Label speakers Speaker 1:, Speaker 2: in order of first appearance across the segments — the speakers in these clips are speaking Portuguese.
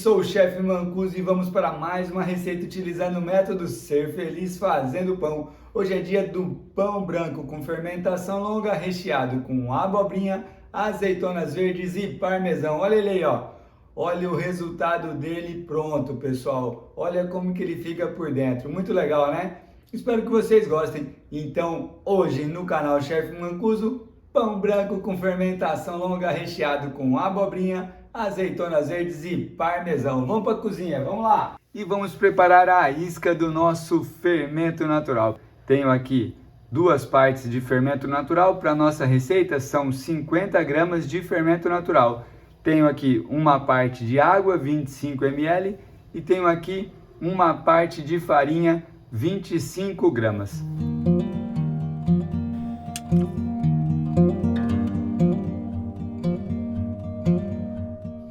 Speaker 1: sou o chefe Mancuso e vamos para mais uma receita utilizando o método Ser Feliz Fazendo Pão. Hoje é dia do pão branco com fermentação longa recheado com abobrinha, azeitonas verdes e parmesão. Olha ele aí, ó. Olha o resultado dele pronto, pessoal. Olha como que ele fica por dentro. Muito legal, né? Espero que vocês gostem. Então, hoje no canal Chefe Mancuso, pão branco com fermentação longa recheado com abobrinha, azeitonas verdes e parmesão. Vamos para a cozinha, vamos lá! E vamos preparar a isca do nosso fermento natural. Tenho aqui 2 partes de fermento natural. Para nossa receita são 50 gramas de fermento natural. Tenho aqui uma parte de água, 25 ml, e tenho aqui uma parte de farinha, 25 gramas.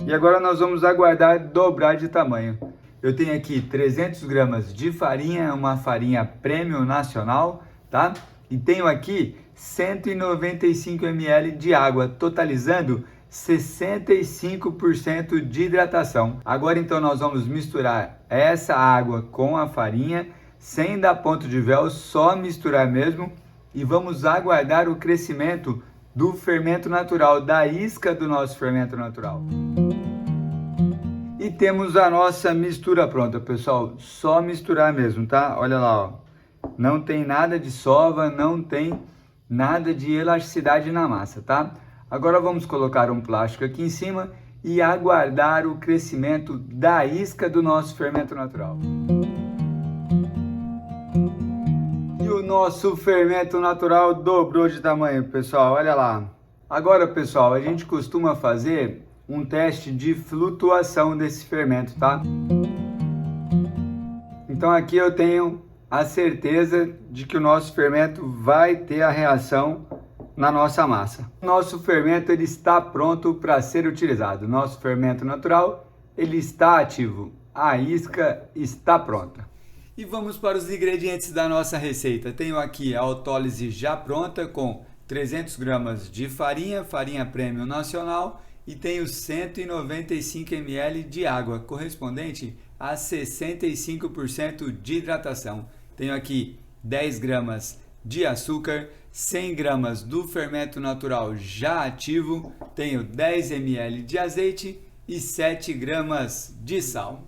Speaker 1: E agora nós vamos aguardar dobrar de tamanho. Eu tenho aqui 300 gramas de farinha, uma farinha premium nacional, tá? E tenho aqui 195 ml de água, totalizando 65% de hidratação. Agora então nós vamos misturar essa água com a farinha, sem dar ponto de véu, só misturar mesmo. E vamos aguardar o crescimento do fermento natural, da isca do nosso fermento natural. E temos a nossa mistura pronta, pessoal. Só misturar mesmo, tá? Olha lá, ó. Não tem nada de sova, não tem nada de elasticidade na massa, tá? Agora vamos colocar um plástico aqui em cima e aguardar o crescimento da isca do nosso fermento natural. E o nosso fermento natural dobrou de tamanho, pessoal, olha lá. Agora, pessoal, a gente costuma fazer um teste de flutuação desse fermento, tá? Então aqui eu tenho a certeza de que o nosso fermento vai ter a reação na nossa massa. Nosso fermento ele está pronto para ser utilizado. Nosso fermento natural ele está ativo. A isca está pronta. E vamos para os ingredientes da nossa receita. Tenho aqui a autólise já pronta com 300 gramas de farinha, farinha premium nacional, e tenho 195 ml de água, correspondente a 65% de hidratação. Tenho aqui 10 gramas de açúcar, 100 gramas do fermento natural já ativo, tenho 10 ml de azeite e 7 gramas de sal.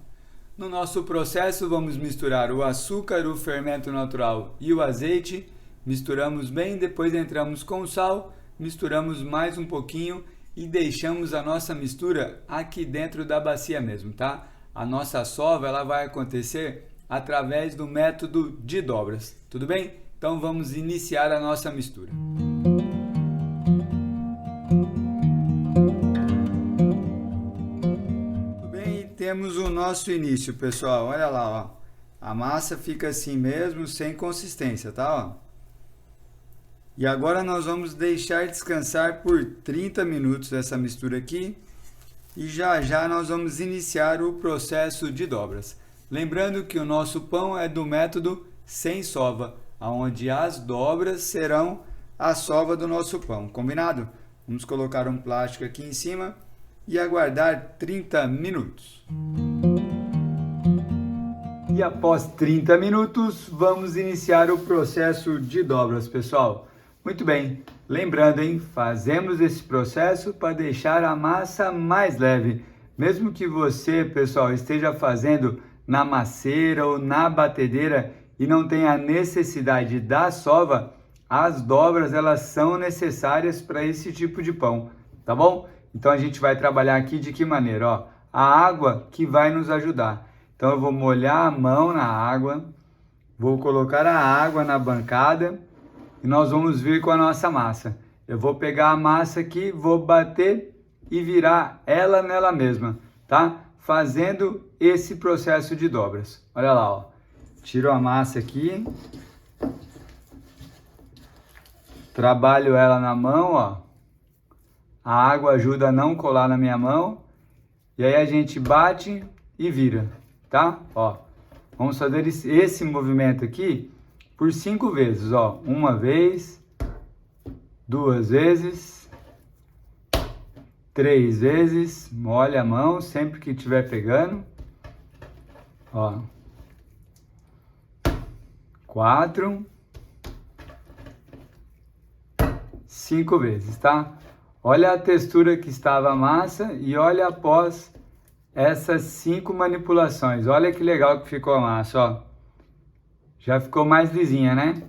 Speaker 1: No nosso processo vamos misturar o açúcar, o fermento natural e o azeite, misturamos bem, depois entramos com o sal, misturamos mais um pouquinho e deixamos a nossa mistura aqui dentro da bacia mesmo, tá? A nossa sova ela vai acontecer através do método de dobras, tudo bem? Então vamos iniciar a nossa mistura. Tudo bem, e temos o nosso início, pessoal. Olha lá, ó. A massa fica assim mesmo, sem consistência, tá? Ó. E agora nós vamos deixar descansar por 30 minutos essa mistura aqui. E já já nós vamos iniciar o processo de dobras. Lembrando que o nosso pão é do método sem sova, onde as dobras serão a sova do nosso pão, combinado? Vamos colocar um plástico aqui em cima e aguardar 30 minutos. E após 30 minutos, vamos iniciar o processo de dobras, pessoal. Muito bem, lembrando, hein? Fazemos esse processo para deixar a massa mais leve. Mesmo que você, pessoal, esteja fazendo na masseira ou na batedeira e não tem a necessidade da sova, as dobras elas são necessárias para esse tipo de pão, tá bom? Então a gente vai trabalhar aqui de que maneira? Ó, a água que vai nos ajudar. Então eu vou molhar a mão na água, vou colocar a água na bancada e nós vamos vir com a nossa massa. Eu vou pegar a massa aqui, vou bater e virar ela nela mesma, tá? Fazendo esse processo de dobras. Olha lá, ó. Tiro a massa aqui, trabalho ela na mão, ó. A água ajuda a não colar na minha mão. E aí a gente bate e vira, tá? Ó, vamos fazer esse movimento aqui por 5 vezes, ó. 1 vez, 2 vezes 3 vezes, molha a mão sempre que estiver pegando. Ó. 4, 5 vezes, tá? Olha a textura que estava a massa e olha após essas 5 manipulações. Olha que legal que ficou a massa, ó. Já ficou mais lisinha, né?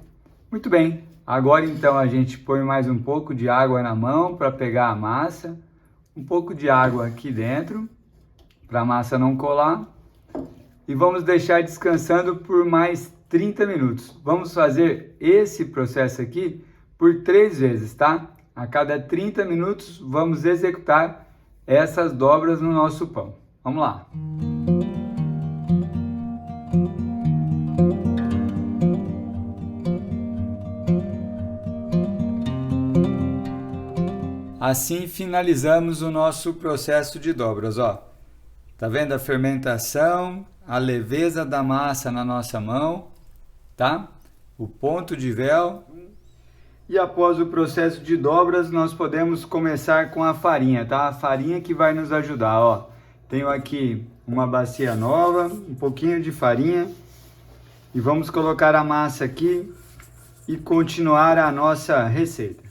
Speaker 1: Muito bem. Agora então a gente põe mais um pouco de água na mão para pegar a massa. Um pouco de água aqui dentro, para a massa não colar. E vamos deixar descansando por mais 30 minutos. Vamos fazer esse processo aqui por 3 vezes, tá? A cada 30 minutos vamos executar essas dobras no nosso pão. Vamos lá. Assim finalizamos o nosso processo de dobras, ó. Tá vendo a fermentação, a leveza da massa na nossa mão, tá? O ponto de véu. E após o processo de dobras, nós podemos começar com a farinha, tá? A farinha que vai nos ajudar, ó. Tenho aqui uma bacia nova, um pouquinho de farinha. E vamos colocar a massa aqui e continuar a nossa receita.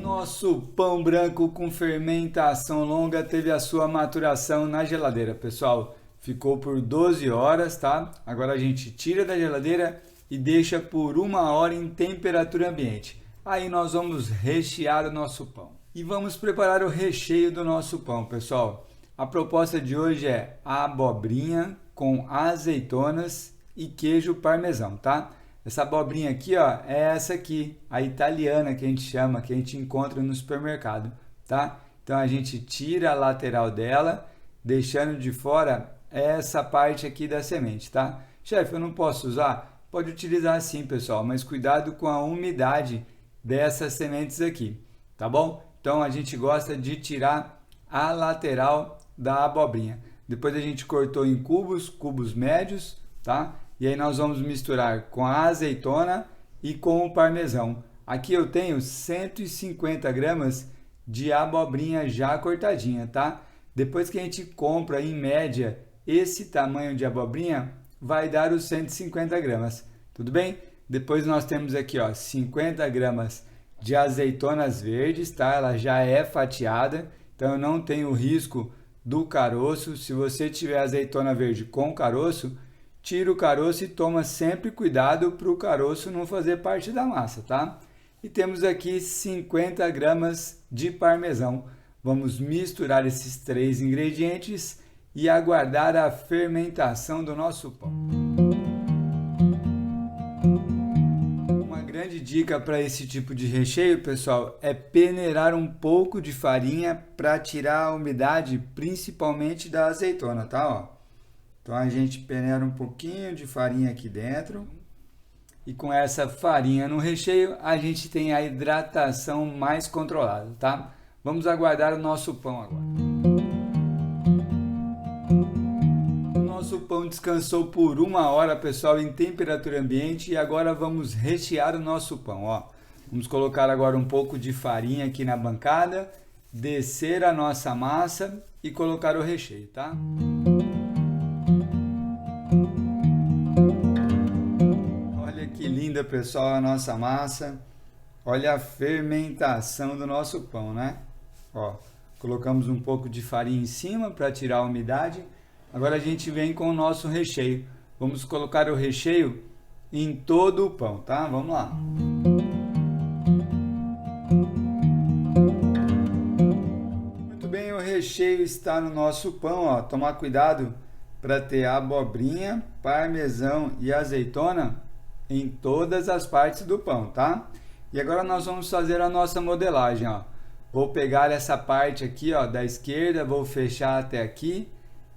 Speaker 1: Nosso pão branco com fermentação longa teve a sua maturação na geladeira, pessoal. Ficou por 12 horas, tá? Agora a gente tira da geladeira e deixa por 1 hora em temperatura ambiente. Aí nós vamos rechear o nosso pão. E vamos preparar o recheio do nosso pão, pessoal. A proposta de hoje é a abobrinha com azeitonas e queijo parmesão, tá? Essa abobrinha aqui, ó, é essa aqui, a italiana que a gente chama, que a gente encontra no supermercado, tá? Então a gente tira a lateral dela, deixando de fora essa parte aqui da semente, tá? Chefe, eu não posso usar? Pode utilizar sim, pessoal, mas cuidado com a umidade dessas sementes aqui, tá bom? Então a gente gosta de tirar a lateral da abobrinha. Depois a gente cortou em cubos médios, tá? E aí nós vamos misturar com a azeitona e com o parmesão. Aqui eu tenho 150 gramas de abobrinha já cortadinha, tá? Depois que a gente compra, em média, esse tamanho de abobrinha, vai dar os 150 gramas, tudo bem? Depois nós temos aqui, ó, 50 gramas de azeitonas verdes, tá? Ela já é fatiada, então eu não tenho risco do caroço. Se você tiver azeitona verde com caroço, tira o caroço e toma sempre cuidado para o caroço não fazer parte da massa, tá? E temos aqui 50 gramas de parmesão. Vamos misturar esses 3 ingredientes e aguardar a fermentação do nosso pão. Uma grande dica para esse tipo de recheio, pessoal, é peneirar um pouco de farinha para tirar a umidade, principalmente da azeitona, tá? Ó. Então a gente peneira um pouquinho de farinha aqui dentro e com essa farinha no recheio a gente tem a hidratação mais controlada, tá? Vamos aguardar o nosso pão agora. O nosso pão descansou por 1 hora, pessoal, em temperatura ambiente e agora vamos rechear o nosso pão, ó. Vamos colocar agora um pouco de farinha aqui na bancada, descer a nossa massa e colocar o recheio, tá? Que linda, pessoal, a nossa massa. Olha a fermentação do nosso pão, né? Ó, colocamos um pouco de farinha em cima para tirar a umidade. Agora a gente vem com o nosso recheio. Vamos colocar o recheio em todo o pão, tá? Vamos lá. Muito bem, o recheio está no nosso pão, ó. Tomar cuidado para ter abobrinha, parmesão e azeitona em todas as partes do pão, tá? E agora nós vamos fazer a nossa modelagem, ó. Vou pegar essa parte aqui, ó, da esquerda, vou fechar até aqui,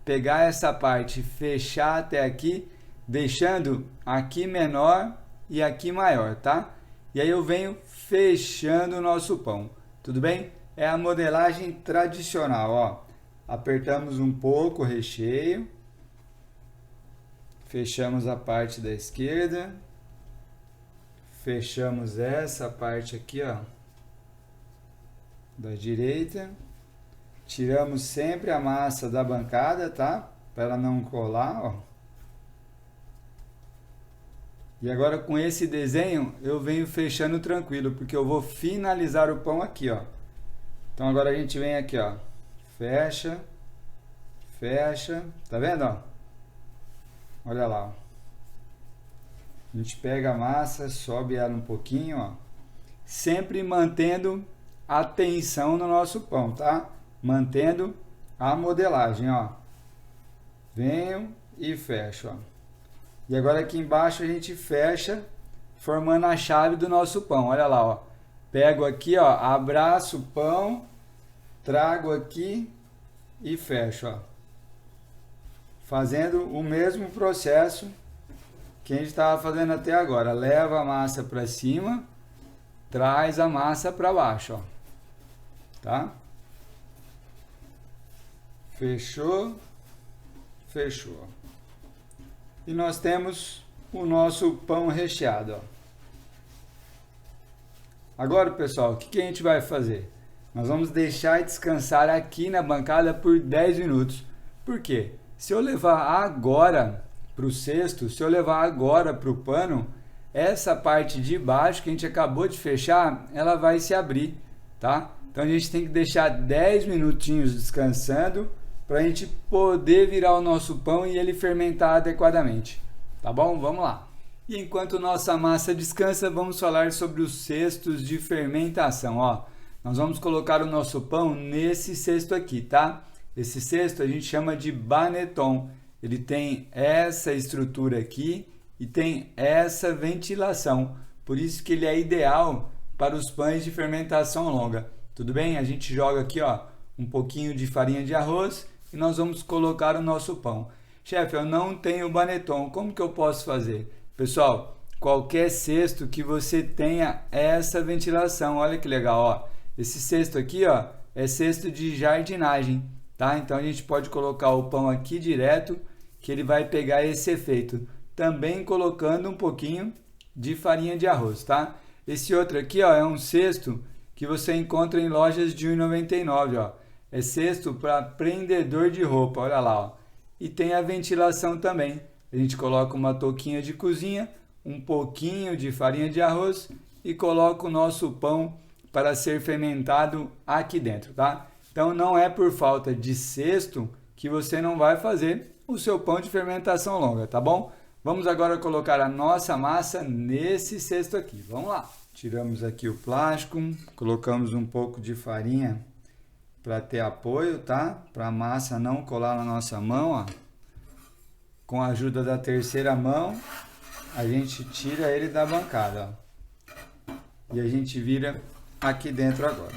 Speaker 1: pegar essa parte, fechar até aqui, deixando aqui menor e aqui maior, tá? E aí eu venho fechando o nosso pão, tudo bem? É a modelagem tradicional, ó. Apertamos um pouco o recheio, fechamos a parte da esquerda, fechamos essa parte aqui, ó, da direita. Tiramos sempre a massa da bancada, tá? Para ela não colar, ó. E agora com esse desenho eu venho fechando tranquilo, porque eu vou finalizar o pão aqui, ó. Então agora a gente vem aqui, ó. Fecha, fecha, tá vendo, ó? Olha lá, ó. A gente pega a massa, sobe ela um pouquinho, ó. Sempre mantendo a tensão no nosso pão, tá? Mantendo a modelagem, ó. Venho e fecho, ó. E agora aqui embaixo a gente fecha, formando a chave do nosso pão. Olha lá, ó. Pego aqui, ó, abraço o pão, trago aqui e fecho, ó. Fazendo o mesmo processo que a gente estava fazendo até agora. Leva a massa para cima, traz a massa para baixo, ó. Tá? Fechou, fechou. E nós temos o nosso pão recheado, ó. Agora, pessoal, o que a gente vai fazer? Nós vamos deixar descansar aqui na bancada por 10 minutos. Por quê? Se eu levar agora para o cesto, se eu levar agora para o pano, essa parte de baixo que a gente acabou de fechar, ela vai se abrir, tá? Então a gente tem que deixar 10 minutinhos descansando para a gente poder virar o nosso pão e ele fermentar adequadamente, tá bom? Vamos lá. E enquanto nossa massa descansa, vamos falar sobre os cestos de fermentação, ó. Nós vamos colocar o nosso pão nesse cesto aqui, tá? Esse cesto a gente chama de Banneton. Ele tem essa estrutura aqui e tem essa ventilação. Por isso que ele é ideal para os pães de fermentação longa. Tudo bem? A gente joga aqui, ó, um pouquinho de farinha de arroz e nós vamos colocar o nosso pão. Chefe, eu não tenho Banneton, como que eu posso fazer? Pessoal, qualquer cesto que você tenha essa ventilação, olha que legal, ó. Esse cesto aqui, ó, é cesto de jardinagem, tá? Então a gente pode colocar o pão aqui direto, que ele vai pegar esse efeito. Também colocando um pouquinho de farinha de arroz, tá? Esse outro aqui, ó, é um cesto que você encontra em lojas de R$ 1,99, ó. É cesto para prendedor de roupa, olha lá, ó. E tem a ventilação também. A gente coloca uma touquinha de cozinha, um pouquinho de farinha de arroz e coloca o nosso pão para ser fermentado aqui dentro, tá? Então não é por falta de cesto que você não vai fazer o seu pão de fermentação longa, tá bom? Vamos agora colocar a nossa massa nesse cesto aqui. Vamos lá. Tiramos aqui o plástico, colocamos um pouco de farinha para ter apoio, tá? Para a massa não colar na nossa mão, ó. Com a ajuda da terceira mão, a gente tira ele da bancada, ó. E a gente vira aqui dentro agora.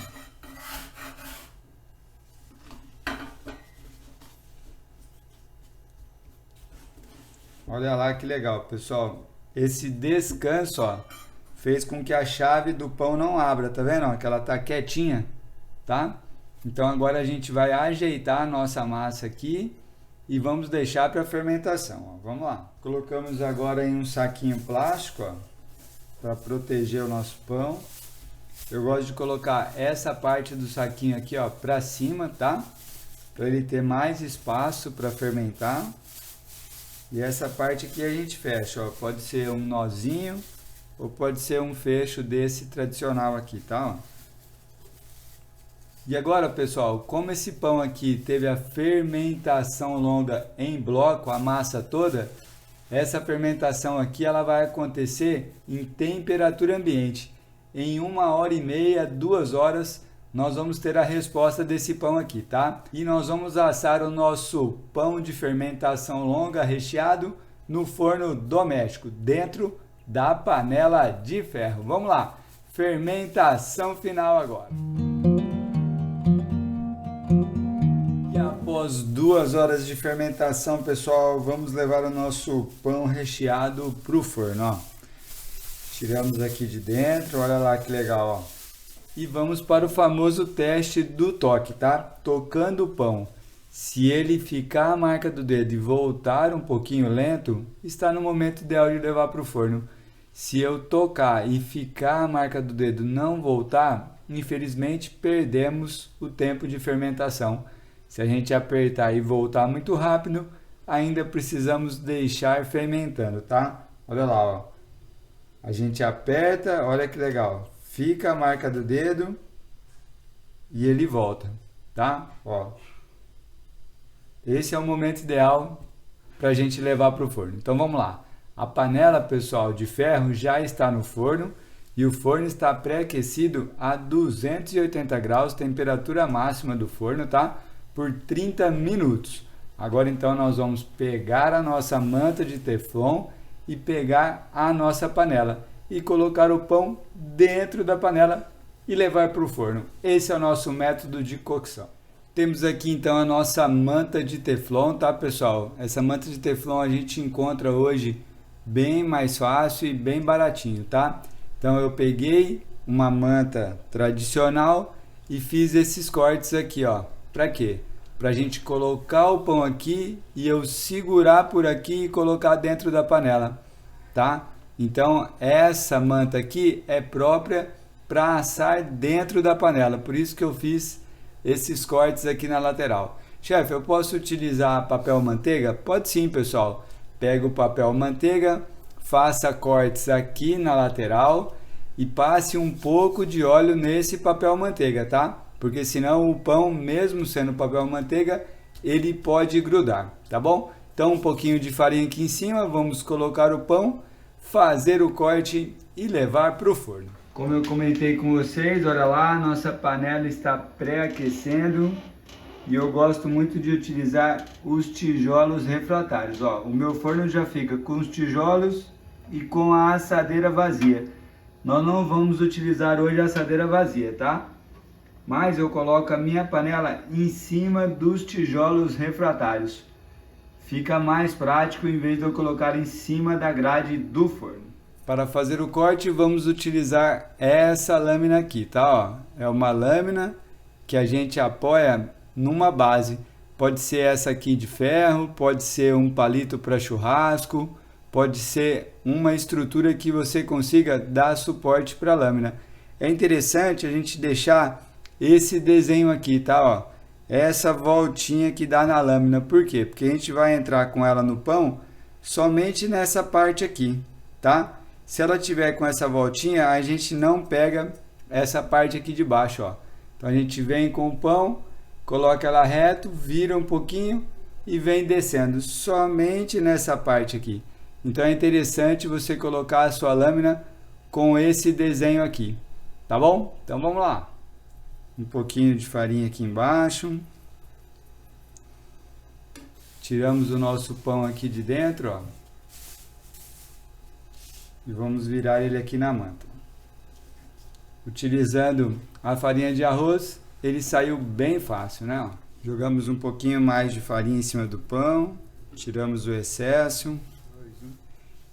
Speaker 1: Olha lá que legal, pessoal. Esse descanso, ó, fez com que a chave do pão não abra, tá vendo? Ó, que ela tá quietinha, tá? Então agora a gente vai ajeitar a nossa massa aqui e vamos deixar para fermentação, ó. Vamos lá. Colocamos agora em um saquinho plástico, ó, para proteger o nosso pão. Eu gosto de colocar essa parte do saquinho aqui, ó, para cima, tá? Para ele ter mais espaço para fermentar. E essa parte aqui a gente fecha, ó. Pode ser um nozinho ou pode ser um fecho desse tradicional aqui, tá? Ó. E agora, pessoal, como esse pão aqui teve a fermentação longa em bloco, a massa toda, essa fermentação aqui ela vai acontecer em temperatura ambiente. Em 1h30, 2 horas, nós vamos ter a resposta desse pão aqui, tá? E nós vamos assar o nosso pão de fermentação longa recheado no forno doméstico, dentro da panela de ferro. Vamos lá, fermentação final agora. E após 2 horas de fermentação, pessoal, vamos levar o nosso pão recheado para o forno, ó. Tiramos aqui de dentro, olha lá que legal, ó. E vamos para o famoso teste do toque, tá? Tocando o pão. Se ele ficar a marca do dedo e voltar um pouquinho lento, está no momento ideal de levar para o forno. Se eu tocar e ficar a marca do dedo não voltar, infelizmente perdemos o tempo de fermentação. Se a gente apertar e voltar muito rápido, ainda precisamos deixar fermentando, tá? Olha lá, ó. A gente aperta, olha que legal. Fica a marca do dedo e ele volta, tá? Ó. Esse é o momento ideal para a gente levar para o forno. Então vamos lá. A panela, pessoal, de ferro já está no forno e o forno está pré-aquecido a 280 graus, temperatura máxima do forno, tá? Por 30 minutos. Agora então nós vamos pegar a nossa manta de teflon e pegar a nossa panela e colocar o pão dentro da panela e levar para o forno. Esse é o nosso método de cocção. Temos aqui então a nossa manta de teflon, tá, pessoal? Essa manta de teflon a gente encontra hoje bem mais fácil e bem baratinho, tá? Então eu peguei uma manta tradicional e fiz esses cortes aqui, ó. Para quê? Para a gente colocar o pão aqui e eu segurar por aqui e colocar dentro da panela, tá? Então essa manta aqui é própria para assar dentro da panela, por isso que eu fiz esses cortes aqui na lateral. Chefe, eu posso utilizar papel manteiga? Pode sim, pessoal. Pega o papel manteiga, faça cortes aqui na lateral e passe um pouco de óleo nesse papel manteiga, tá? Porque senão o pão, mesmo sendo papel manteiga, ele pode grudar, tá bom? Então um pouquinho de farinha aqui em cima, vamos colocar o pão, fazer o corte e levar para o forno. Como eu comentei com vocês, olha lá, nossa panela está pré-aquecendo e eu gosto muito de utilizar os tijolos refratários. Ó, o meu forno já fica com os tijolos e com a assadeira vazia. Nós não vamos utilizar hoje a assadeira vazia, tá? Mas eu coloco a minha panela em cima dos tijolos refratários. Fica mais prático em vez de eu colocar em cima da grade do forno. Para fazer o corte, vamos utilizar essa lâmina aqui, tá? Ó, é uma lâmina que a gente apoia numa base. Pode ser essa aqui de ferro, pode ser um palito para churrasco, pode ser uma estrutura que você consiga dar suporte para a lâmina. É interessante a gente deixar esse desenho aqui, tá? Ó, essa voltinha que dá na lâmina. Por quê? Porque a gente vai entrar com ela no pão somente nessa parte aqui, tá? Se ela tiver com essa voltinha, a gente não pega essa parte aqui de baixo, ó. Então a gente vem com o pão, coloca ela reto, vira um pouquinho e vem descendo somente nessa parte aqui. Então é interessante você colocar a sua lâmina com esse desenho aqui, tá bom? Então vamos lá. Um pouquinho de farinha aqui embaixo. Tiramos o nosso pão aqui de dentro, ó. E vamos virar ele aqui na manta. Utilizando a farinha de arroz, ele saiu bem fácil, né? Jogamos um pouquinho mais de farinha em cima do pão, tiramos o excesso.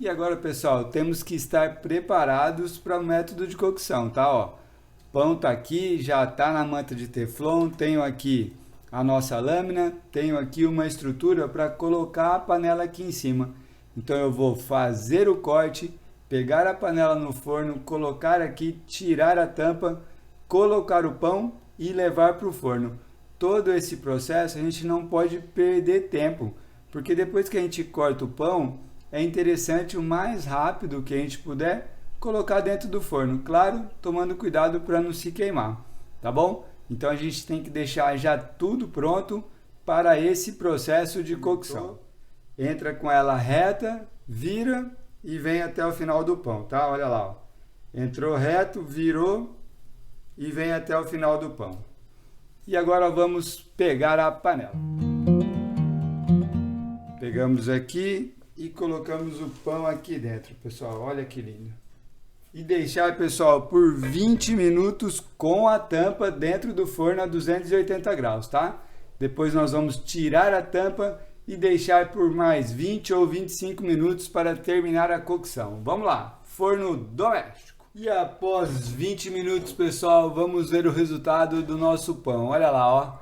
Speaker 1: E agora, pessoal, temos que estar preparados para o método de cocção, tá? Ó, o pão tá aqui, já tá na manta de teflon, tenho aqui a nossa lâmina, tenho aqui uma estrutura para colocar a panela aqui em cima. Então eu vou fazer o corte, pegar a panela no forno, colocar aqui, tirar a tampa, colocar o pão e levar para o forno. Todo esse processo a gente não pode perder tempo, porque depois que a gente corta o pão, é interessante o mais rápido que a gente puder colocar dentro do forno. Claro, tomando cuidado para não se queimar, tá bom? Então a gente tem que deixar já tudo pronto para esse processo de cocção. Entra com ela reta, vira e vem até o final do pão, tá? Olha lá, ó. Entrou reto, virou e vem até o final do pão. E agora vamos pegar a panela. Pegamos aqui e colocamos o pão aqui dentro, pessoal. Olha que lindo. E deixar, pessoal, por 20 minutos com a tampa dentro do forno a 280 graus, tá? Depois nós vamos tirar a tampa e deixar por mais 20 ou 25 minutos para terminar a cocção. Vamos lá, forno doméstico. E após 20 minutos, pessoal, vamos ver o resultado do nosso pão. Olha lá, ó.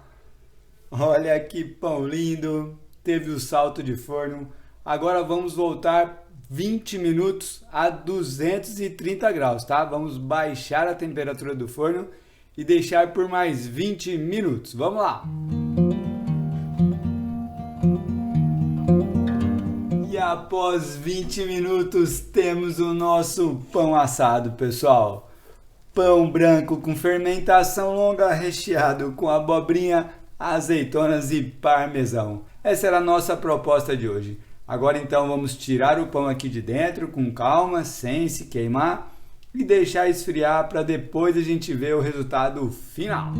Speaker 1: Olha que pão lindo. Teve o salto de forno. Agora vamos voltar 20 minutos a 230 graus, tá? Vamos baixar a temperatura do forno e deixar por mais 20 minutos. Vamos lá! E após 20 minutos temos o nosso pão assado, pessoal. Pão branco com fermentação longa recheado com abobrinha, azeitonas e parmesão. Essa era a nossa proposta de hoje. Agora então vamos tirar o pão aqui de dentro com calma, sem se queimar e deixar esfriar para depois a gente ver o resultado final.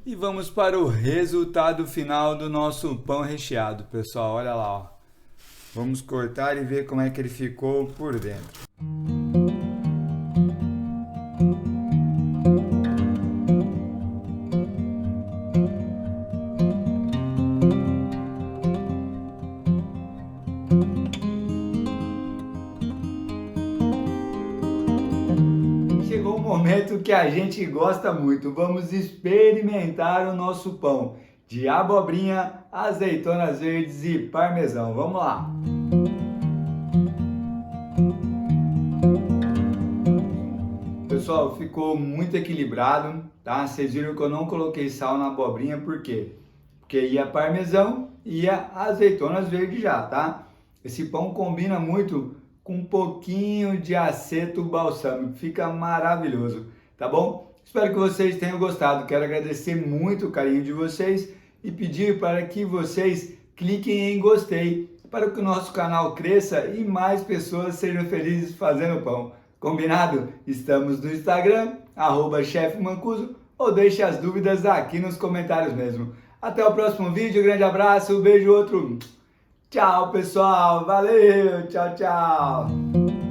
Speaker 1: E vamos para o resultado final do nosso pão recheado, pessoal. Olha lá, ó. Vamos cortar e ver como é que ele ficou por dentro. Chegou o momento que a gente gosta muito. Vamos experimentar o nosso pão de abobrinha, azeitonas verdes e parmesão. Vamos lá! Pessoal, ficou muito equilibrado, tá? Vocês viram que eu não coloquei sal na abobrinha, por quê? Porque ia parmesão e ia azeitonas verdes já, tá? Esse pão combina muito com um pouquinho de aceto balsâmico, fica maravilhoso, tá bom? Espero que vocês tenham gostado, quero agradecer muito o carinho de vocês e pedir para que vocês cliquem em gostei, para que o nosso canal cresça e mais pessoas sejam felizes fazendo pão. Combinado? Estamos no Instagram, @chefmancuso, ou deixe as dúvidas aqui nos comentários mesmo. Até o próximo vídeo, grande abraço, beijo, outro. Tchau, pessoal, valeu, tchau, tchau.